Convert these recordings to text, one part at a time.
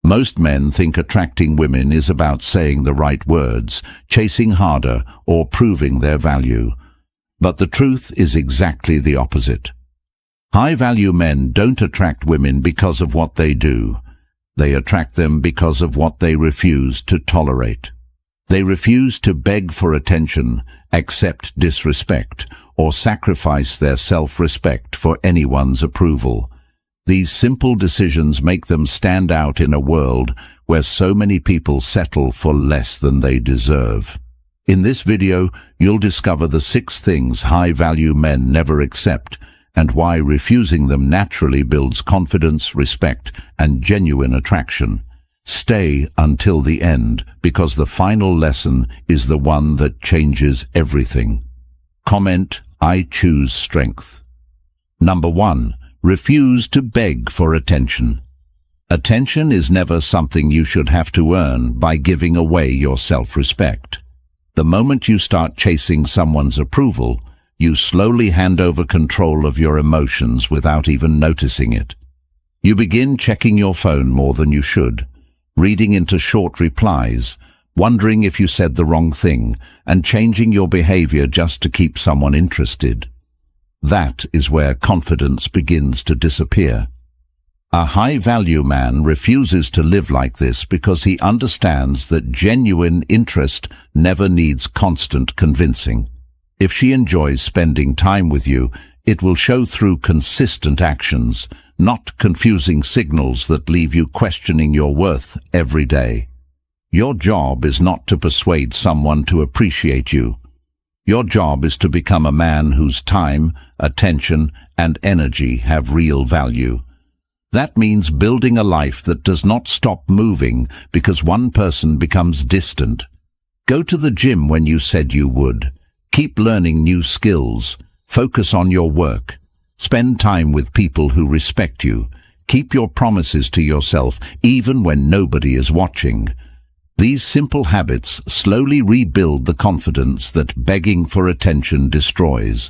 Most men think attracting women is about saying the right words, chasing harder, or proving their value. But the truth is exactly the opposite. High-value men don't attract women because of what they do. They attract them because of what they refuse to tolerate. They refuse to beg for attention, accept disrespect, or sacrifice their self-respect for anyone's approval. These simple decisions make them stand out in a world where so many people settle for less than they deserve. In this video, you'll discover the 6 things high-value men never accept, and why refusing them naturally builds confidence, respect, and genuine attraction. Stay until the end, because the final lesson is the one that changes everything. Comment, I choose strength. Number 1. Refuse to beg for attention. Attention is never something you should have to earn by giving away your self-respect. The moment you start chasing someone's approval, you slowly hand over control of your emotions without even noticing it. You begin checking your phone more than you should, reading into short replies, wondering if you said the wrong thing, and changing your behavior just to keep someone interested. That is where confidence begins to disappear. A high-value man refuses to live like this because he understands that genuine interest never needs constant convincing. If she enjoys spending time with you, it will show through consistent actions, not confusing signals that leave you questioning your worth every day. Your job is not to persuade someone to appreciate you. Your job is to become a man whose time, attention, and energy have real value. That means building a life that does not stop moving because one person becomes distant. Go to the gym when you said you would. Keep learning new skills. Focus on your work. Spend time with people who respect you. Keep your promises to yourself, even when nobody is watching. These simple habits slowly rebuild the confidence that begging for attention destroys.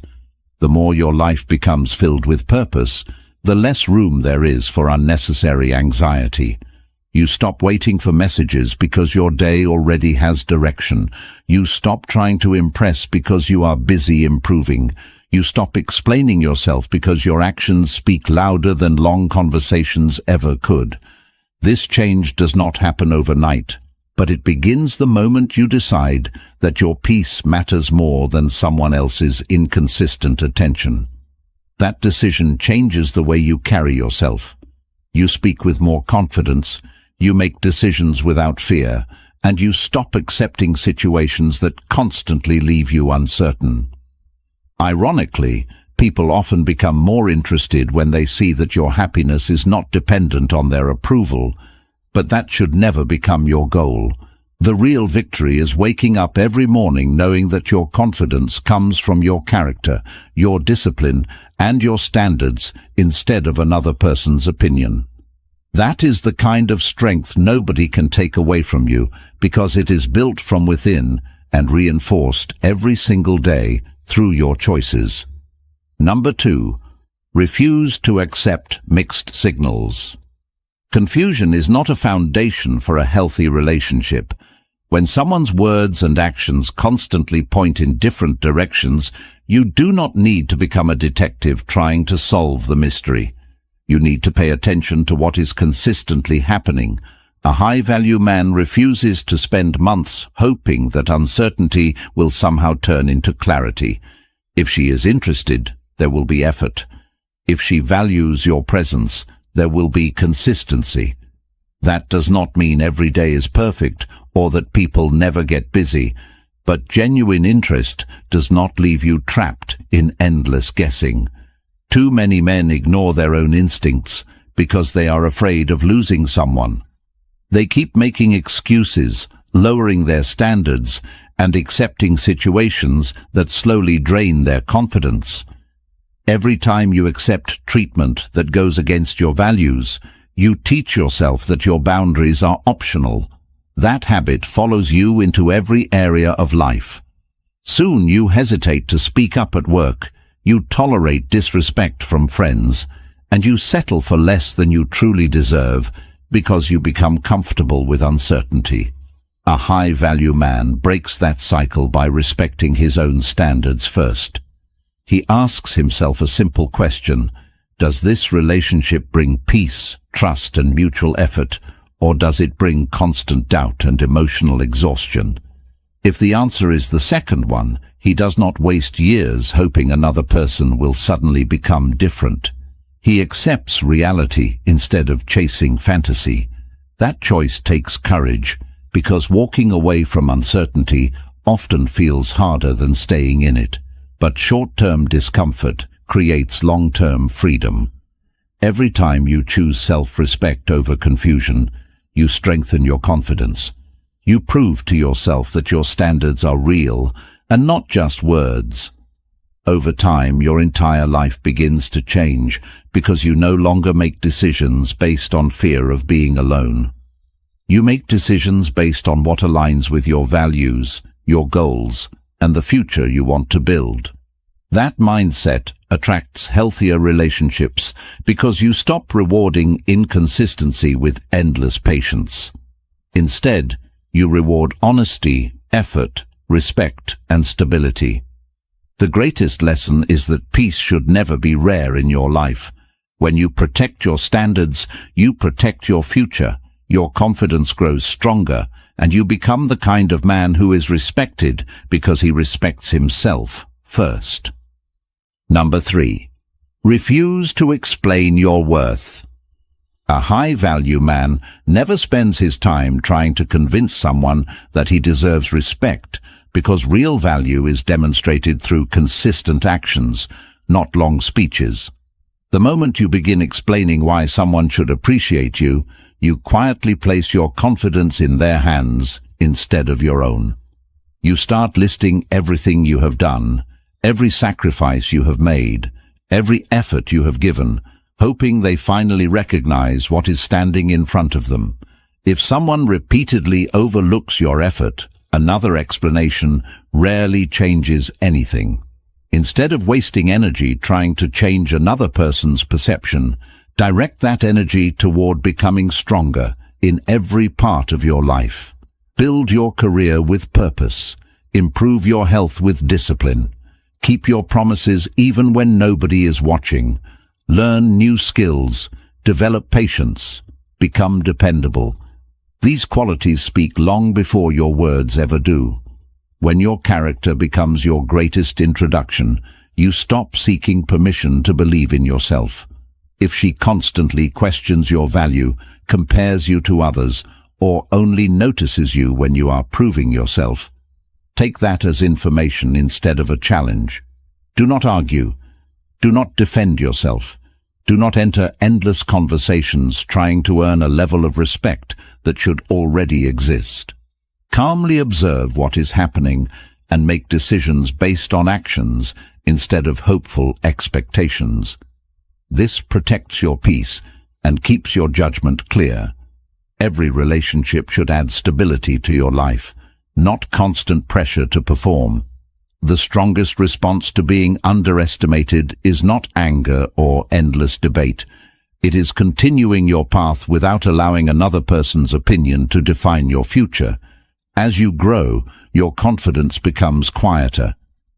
The more your life becomes filled with purpose, the less room there is for unnecessary anxiety. You stop waiting for messages because your day already has direction. You stop trying to impress because you are busy improving. You stop explaining yourself because your actions speak louder than long conversations ever could. This change does not happen overnight, but it begins the moment you decide that your peace matters more than someone else's inconsistent attention. That decision changes the way you carry yourself. You speak with more confidence, you make decisions without fear, and you stop accepting situations that constantly leave you uncertain. Ironically, people often become more interested when they see that your happiness is not dependent on their approval, but that should never become your goal. The real victory is waking up every morning knowing that your confidence comes from your character, your discipline, and your standards instead of another person's opinion. That is the kind of strength nobody can take away from you because it is built from within and reinforced every single day through your choices. Number 2. Refuse to accept mixed signals. Confusion is not a foundation for a healthy relationship. When someone's words and actions constantly point in different directions, you do not need to become a detective trying to solve the mystery. You need to pay attention to what is consistently happening. A high-value man refuses to spend months hoping that uncertainty will somehow turn into clarity. If she is interested, there will be effort. If she values your presence, there will be consistency. That does not mean every day is perfect or that people never get busy, but genuine interest does not leave you trapped in endless guessing. Too many men ignore their own instincts because they are afraid of losing someone. They keep making excuses, lowering their standards, and accepting situations that slowly drain their confidence. Every time you accept treatment that goes against your values, you teach yourself that your boundaries are optional. That habit follows you into every area of life. Soon you hesitate to speak up at work, you tolerate disrespect from friends, and you settle for less than you truly deserve because you become comfortable with uncertainty. A high-value man breaks that cycle by respecting his own standards first. He asks himself a simple question: does this relationship bring peace, trust, and mutual effort, or does it bring constant doubt and emotional exhaustion? If the answer is the second one, he does not waste years hoping another person will suddenly become different. He accepts reality instead of chasing fantasy. That choice takes courage, because walking away from uncertainty often feels harder than staying in it. But short-term discomfort creates long-term freedom. Every time you choose self-respect over confusion, you strengthen your confidence. You prove to yourself that your standards are real and not just words. Over time, your entire life begins to change because you no longer make decisions based on fear of being alone. You make decisions based on what aligns with your values, your goals, and the future you want to build. That mindset attracts healthier relationships because you stop rewarding inconsistency with endless patience. Instead, you reward honesty, effort, respect, and stability. The greatest lesson is that peace should never be rare in your life. When you protect your standards, you protect your future. Your confidence grows stronger, and you become the kind of man who is respected because he respects himself first. Number 3. Refuse to explain your worth. A high-value man never spends his time trying to convince someone that he deserves respect, because real value is demonstrated through consistent actions, not long speeches. The moment you begin explaining why someone should appreciate you, you quietly place your confidence in their hands instead of your own. You start listing everything you have done, every sacrifice you have made, every effort you have given, hoping they finally recognize what is standing in front of them. If someone repeatedly overlooks your effort, another explanation rarely changes anything. Instead of wasting energy trying to change another person's perception, direct that energy toward becoming stronger in every part of your life. Build your career with purpose. Improve your health with discipline. Keep your promises even when nobody is watching. Learn new skills. Develop patience. Become dependable. These qualities speak long before your words ever do. When your character becomes your greatest introduction, you stop seeking permission to believe in yourself. If she constantly questions your value, compares you to others, or only notices you when you are proving yourself, take that as information instead of a challenge. Do not argue. Do not defend yourself. Do not enter endless conversations trying to earn a level of respect that should already exist. Calmly observe what is happening and make decisions based on actions instead of hopeful expectations. This protects your peace and keeps your judgment clear. Every relationship should add stability to your life, not constant pressure to perform. The strongest response to being underestimated is not anger or endless debate. It is continuing your path without allowing another person's opinion to define your future. As you grow, your confidence becomes quieter.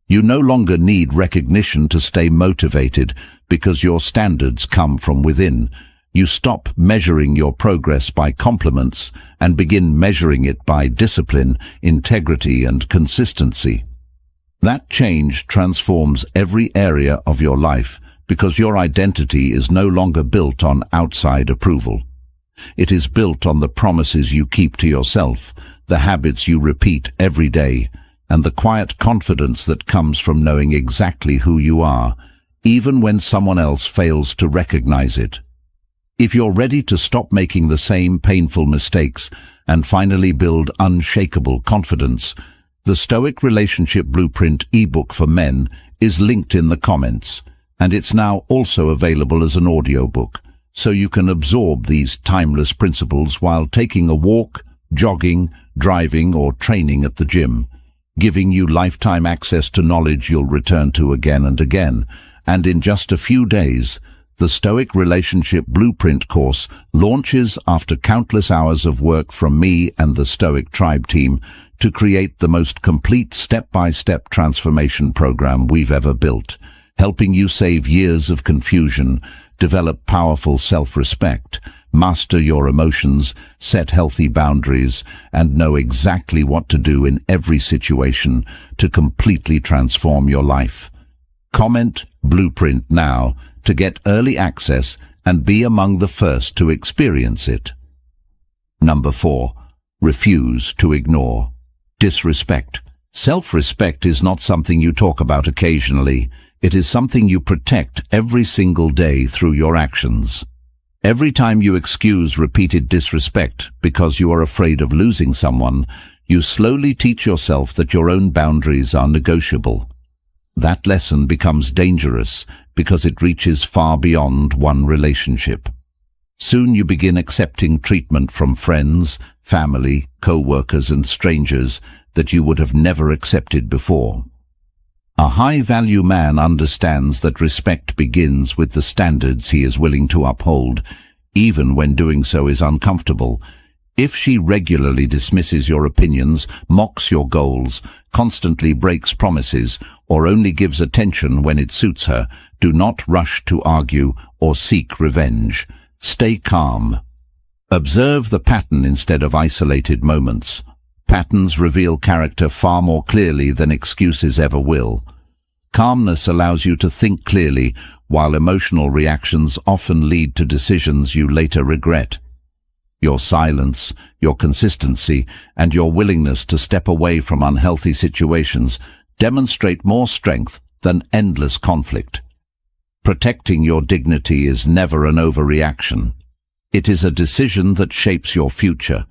You no longer need recognition to stay motivated because your standards come from within. You stop measuring your progress by compliments and begin measuring it by discipline, integrity, and consistency. That change transforms every area of your life because your identity is no longer built on outside approval. It is built on the promises you keep to yourself, the habits you repeat every day, and the quiet confidence that comes from knowing exactly who you are, even when someone else fails to recognize it. If you're ready to stop making the same painful mistakes and finally build unshakable confidence, the Stoic Relationship Blueprint ebook for men is linked in the comments, and it's now also available as an audiobook, so you can absorb these timeless principles while taking a walk, jogging, driving, or training at the gym, giving you lifetime access to knowledge you'll return to again and again. And in just a few days, The Stoic Relationship Blueprint course launches after countless hours of work from me and the Stoic Tribe team to create the most complete step-by-step transformation program we've ever built, helping you save years of confusion, develop powerful self-respect, master your emotions, set healthy boundaries, and know exactly what to do in every situation to completely transform your life. Comment Blueprint now to get early access and be among the first to experience it. Number 4. Refuse to ignore. Disrespect. Self-respect is not something you talk about occasionally. It is something you protect every single day through your actions. Every time you excuse repeated disrespect because you are afraid of losing someone, you slowly teach yourself that your own boundaries are negotiable. That lesson becomes dangerous because it reaches far beyond one relationship. Soon you begin accepting treatment from friends, family, co-workers and strangers that you would have never accepted before. A high-value man understands that respect begins with the standards he is willing to uphold, even when doing so is uncomfortable. If she regularly dismisses your opinions, mocks your goals, constantly breaks promises, or only gives attention when it suits her, do not rush to argue or seek revenge. Stay calm. Observe the pattern instead of isolated moments. Patterns reveal character far more clearly than excuses ever will. Calmness allows you to think clearly, while emotional reactions often lead to decisions you later regret. Your silence, your consistency, and your willingness to step away from unhealthy situations demonstrate more strength than endless conflict. Protecting your dignity is never an overreaction. It is a decision that shapes your future.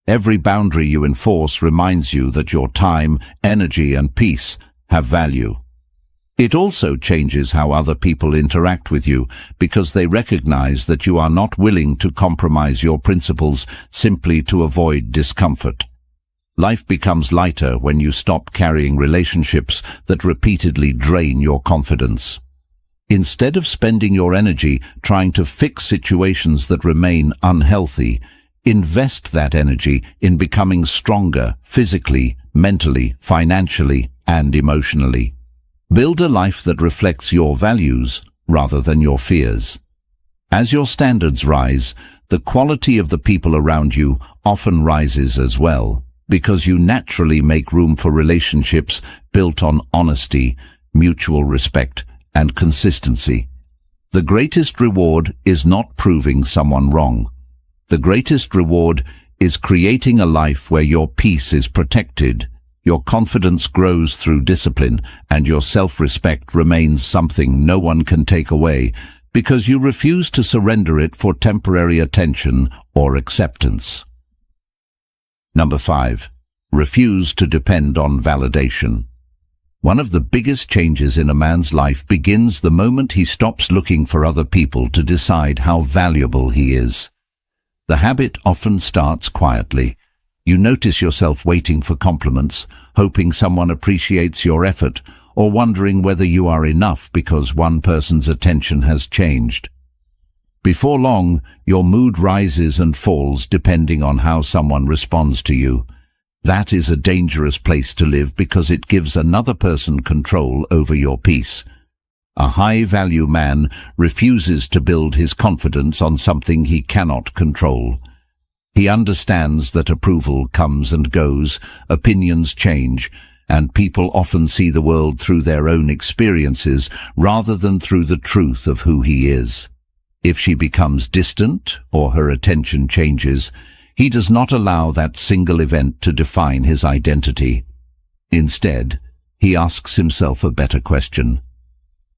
Every boundary you enforce reminds you that your time, energy, and peace have value. It also changes how other people interact with you because they recognize that you are not willing to compromise your principles simply to avoid discomfort. Life becomes lighter when you stop carrying relationships that repeatedly drain your confidence. Instead of spending your energy trying to fix situations that remain unhealthy, invest that energy in becoming stronger physically, mentally, financially, and emotionally. Build a life that reflects your values rather than your fears. As your standards rise, the quality of the people around you often rises as well, because you naturally make room for relationships built on honesty, mutual respect, and consistency. The greatest reward is not proving someone wrong. The greatest reward is creating a life where your peace is protected, your confidence grows through discipline, and your self-respect remains something no one can take away because you refuse to surrender it for temporary attention or acceptance. Number 5. Refuse to depend on validation. One of the biggest changes in a man's life begins the moment he stops looking for other people to decide how valuable he is. The habit often starts quietly. You notice yourself waiting for compliments, hoping someone appreciates your effort, or wondering whether you are enough because one person's attention has changed. Before long, your mood rises and falls depending on how someone responds to you. That is a dangerous place to live because it gives another person control over your peace. A high-value man refuses to build his confidence on something he cannot control. He understands that approval comes and goes, opinions change, and people often see the world through their own experiences rather than through the truth of who he is. If she becomes distant or her attention changes, he does not allow that single event to define his identity. Instead, he asks himself a better question.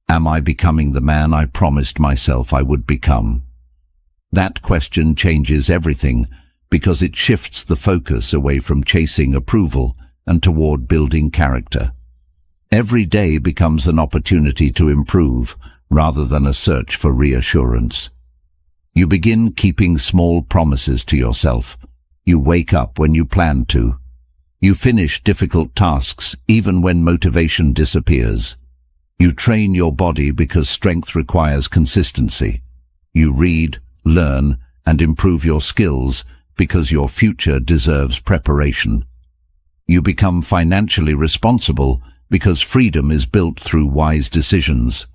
Am I becoming the man I promised myself I would become? That question changes everything because it shifts the focus away from chasing approval and toward building character. Every day becomes an opportunity to improve rather than a search for reassurance. You begin keeping small promises to yourself. You wake up when you plan to. You finish difficult tasks even when motivation disappears. You train your body because strength requires consistency. You read, learn, and improve your skills because your future deserves preparation. You become financially responsible because freedom is built through wise decisions.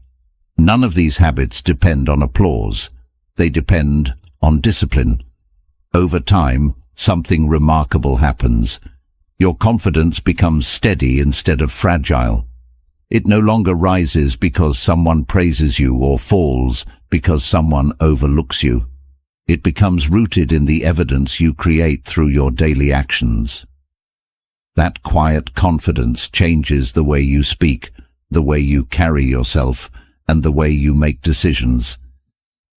None of these habits depend on applause. They depend on discipline. Over time, something remarkable happens. Your confidence becomes steady instead of fragile. It no longer rises because someone praises you or falls because someone overlooks you. It becomes rooted in the evidence you create through your daily actions. That quiet confidence changes the way you speak, the way you carry yourself, and the way you make decisions.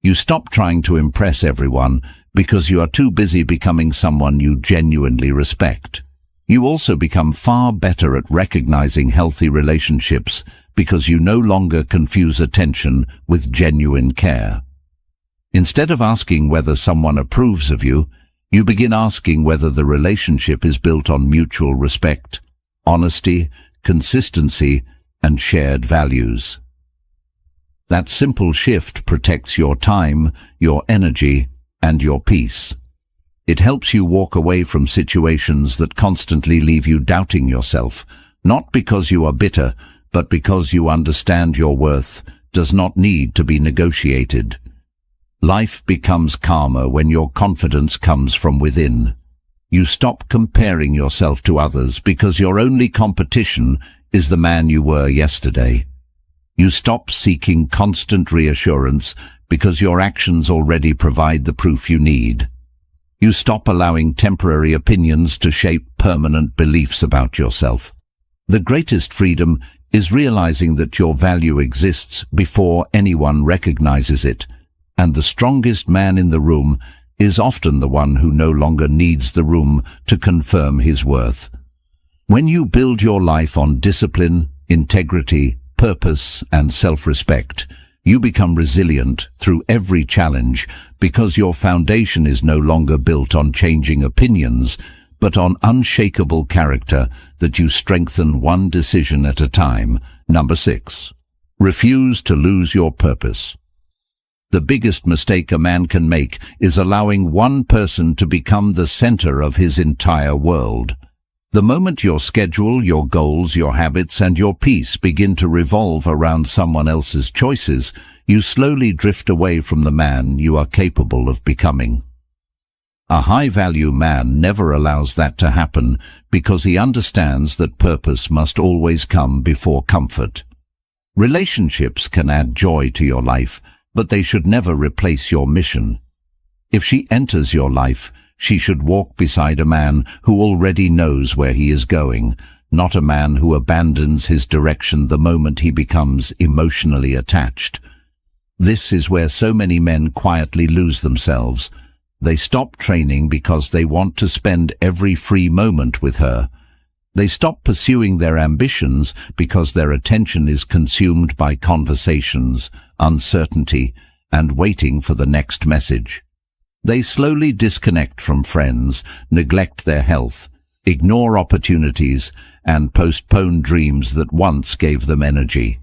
You stop trying to impress everyone because you are too busy becoming someone you genuinely respect. You also become far better at recognizing healthy relationships because you no longer confuse attention with genuine care. Instead of asking whether someone approves of you, you begin asking whether the relationship is built on mutual respect, honesty, consistency, and shared values. That simple shift protects your time, your energy, and your peace. It helps you walk away from situations that constantly leave you doubting yourself, not because you are bitter, but because you understand your worth does not need to be negotiated. Life becomes calmer when your confidence comes from within. You stop comparing yourself to others because your only competition is the man you were yesterday. You stop seeking constant reassurance because your actions already provide the proof you need. You stop allowing temporary opinions to shape permanent beliefs about yourself. The greatest freedom is realizing that your value exists before anyone recognizes it, and the strongest man in the room is often the one who no longer needs the room to confirm his worth. When you build your life on discipline, integrity, purpose, and self-respect, you become resilient through every challenge because your foundation is no longer built on changing opinions, but on unshakable character that you strengthen one decision at a time. Number 6. Refuse to lose your purpose. The biggest mistake a man can make is allowing one person to become the center of his entire world. The moment your schedule, your goals, your habits, and your peace begin to revolve around someone else's choices, you slowly drift away from the man you are capable of becoming. A high-value man never allows that to happen because he understands that purpose must always come before comfort. Relationships can add joy to your life, but they should never replace your mission. If she enters your life, she should walk beside a man who already knows where he is going, not a man who abandons his direction the moment he becomes emotionally attached. This is where so many men quietly lose themselves. They stop training because they want to spend every free moment with her. They stop pursuing their ambitions because their attention is consumed by conversations, uncertainty, and waiting for the next message. They slowly disconnect from friends, neglect their health, ignore opportunities, and postpone dreams that once gave them energy.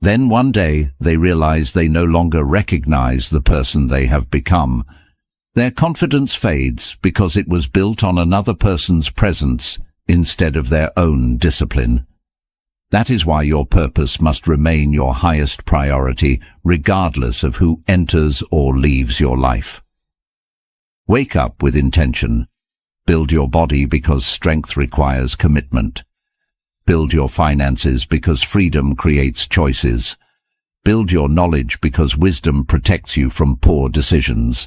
Then one day they realize they no longer recognize the person they have become. Their confidence fades because it was built on another person's presence instead of their own discipline. That is why your purpose must remain your highest priority, regardless of who enters or leaves your life. Wake up with intention. Build your body because strength requires commitment. Build your finances because freedom creates choices. Build your knowledge because wisdom protects you from poor decisions.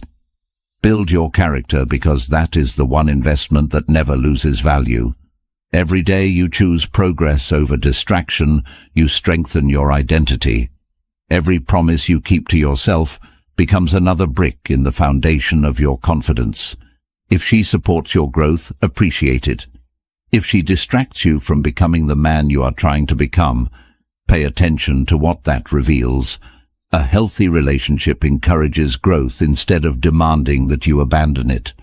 Build your character because that is the one investment that never loses value. Every day you choose progress over distraction, you strengthen your identity. Every promise you keep to yourself becomes another brick in the foundation of your confidence. If she supports your growth, appreciate it. If she distracts you from becoming the man you are trying to become, pay attention to what that reveals. A healthy relationship encourages growth instead of demanding that you abandon it.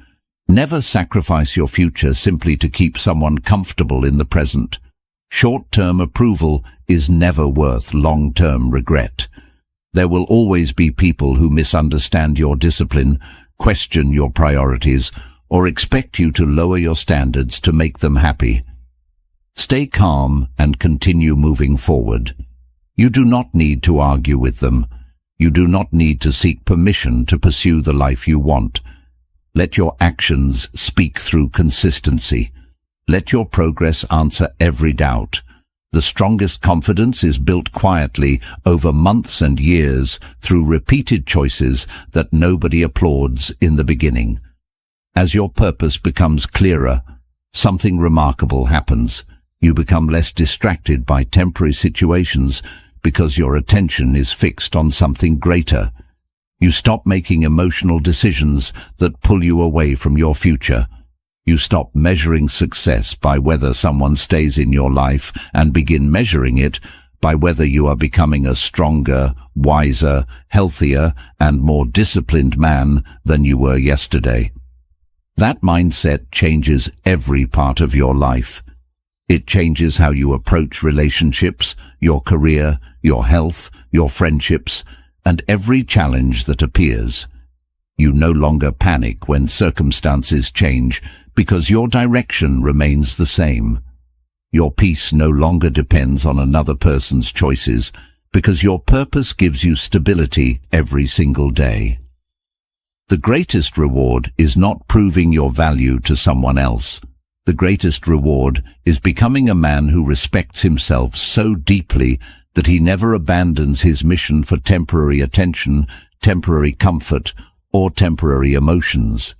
Never sacrifice your future simply to keep someone comfortable in the present. Short-term approval is never worth long-term regret. There will always be people who misunderstand your discipline, question your priorities, or expect you to lower your standards to make them happy. Stay calm and continue moving forward. You do not need to argue with them. You do not need to seek permission to pursue the life you want. Let your actions speak through consistency. Let your progress answer every doubt. The strongest confidence is built quietly over months and years through repeated choices that nobody applauds in the beginning. As your purpose becomes clearer, something remarkable happens. You become less distracted by temporary situations because your attention is fixed on something greater. You stop making emotional decisions that pull you away from your future. You stop measuring success by whether someone stays in your life and begin measuring it by whether you are becoming a stronger, wiser, healthier, and more disciplined man than you were yesterday. That mindset changes every part of your life. It changes how you approach relationships, your career, your health, your friendships, and every challenge that appears. You no longer panic when circumstances change because your direction remains the same. Your peace no longer depends on another person's choices because your purpose gives you stability every single day. The greatest reward is not proving your value to someone else. The greatest reward is becoming a man who respects himself so deeply that he never abandons his mission for temporary attention, temporary comfort, or temporary emotions.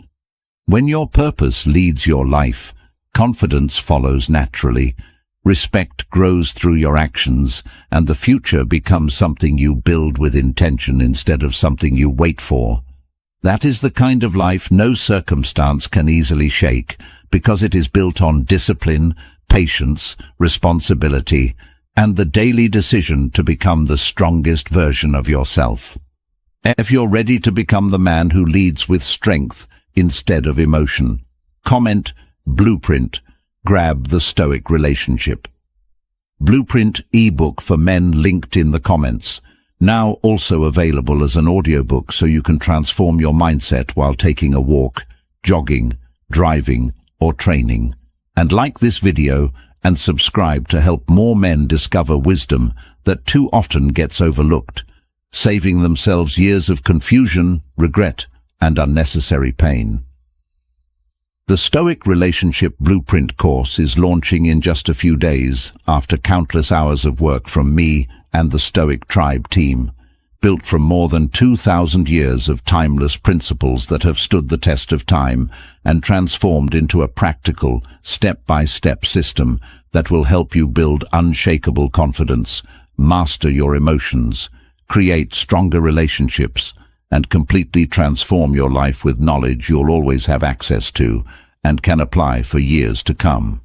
When your purpose leads your life, confidence follows naturally, respect grows through your actions, and the future becomes something you build with intention instead of something you wait for. That is the kind of life no circumstance can easily shake, because it is built on discipline, patience, responsibility, and the daily decision to become the strongest version of yourself. If you're ready to become the man who leads with strength instead of emotion, comment Blueprint. Grab the Stoic Relationship. Blueprint ebook for men linked in the comments. Now also available as an audiobook so you can transform your mindset while taking a walk, jogging, driving, or training. And like this video and subscribe to help more men discover wisdom that too often gets overlooked, saving themselves years of confusion, regret, and unnecessary pain. The Stoic Relationship Blueprint course is launching in just a few days after countless hours of work from me and the Stoic Tribe team, built from more than 2,000 years of timeless principles that have stood the test of time and transformed into a practical, step-by-step system that will help you build unshakable confidence, master your emotions, create stronger relationships, and completely transform your life with knowledge you'll always have access to and can apply for years to come.